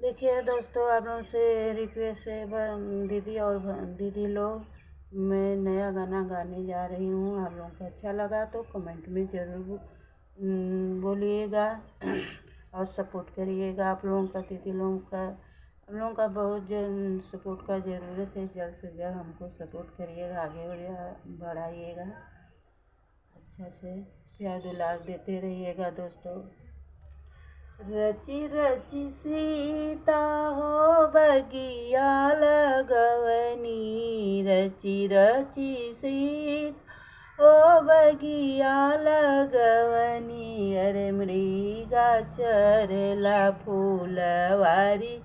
देखिए दोस्तों, आप लोगों से रिक्वेस्ट है, दीदी और दीदी लोग, मैं नया गाना गाने जा रही हूँ। आप लोगों को अच्छा लगा तो कमेंट में ज़रूर बोलिएगा और सपोर्ट करिएगा। आप लोगों का, दीदी लोगों का, आप लोगों का बहुत सपोर्ट का ज़रूरत है। जल्द से जल्द हमको सपोर्ट करिएगा, आगे बढ़ाइएगा, अच्छा से प्यार दुलार देते रहिएगा दोस्तों। रची रची सीता हो बगिया लगवनी, रची रची सीता हो बगिया लगवनी। अरे मृगा चरला फूलवारी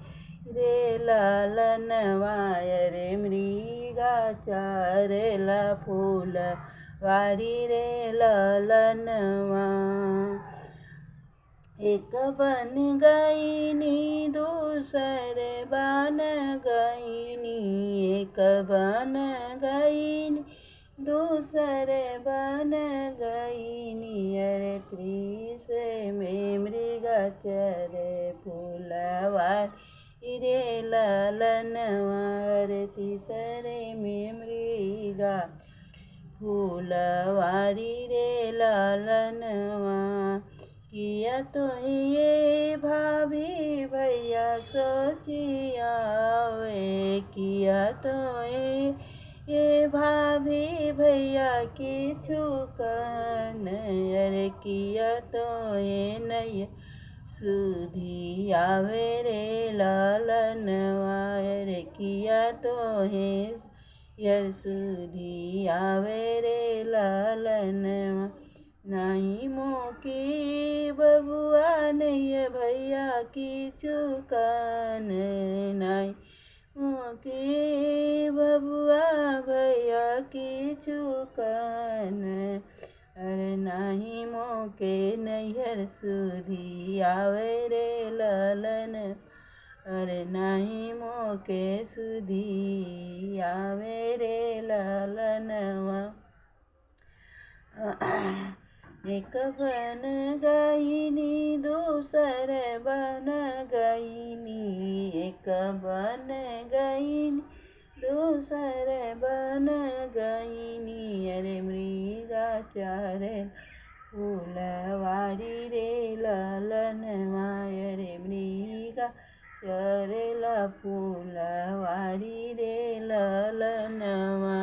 रे लालनवा, अरे मृगा चरला फूलवारी रे लालनवा। एक बन गईनी दूसरे बन गईनी, एक बन गईनी दूसरे बन गईनी। अरे तीसरे में मृगा चरे फूलवारी रे लालनवा, अरे तीसरे में मृगा फूलवारी रे लालनवा। किया तो ये भाभी भैया सोचिया वे, किया तो ये भाभी भैया की चुकन। अरे किया तो ये नैया सुधी आवे रे लालनवा, अरे किया तो ये सुधी आवे रे लालनवा। नहीं मोकी बबुआ नहीं भैया की चुकान, नहीं मोकी बबुआ भैया की चुकान। अरे नहीं मोके नैहर सुधी आवे रे लालन, अरे नहीं मोके सुधी आवे रे लालनवा। एक बन गईनी दूसरे बन गईनी, एक बन गईनी दूसरे बन गईनी। अरे मृगा चरे फूलवारी रे लालनवा, अरे मृगा चरेला फूलवारी रे लालनवा।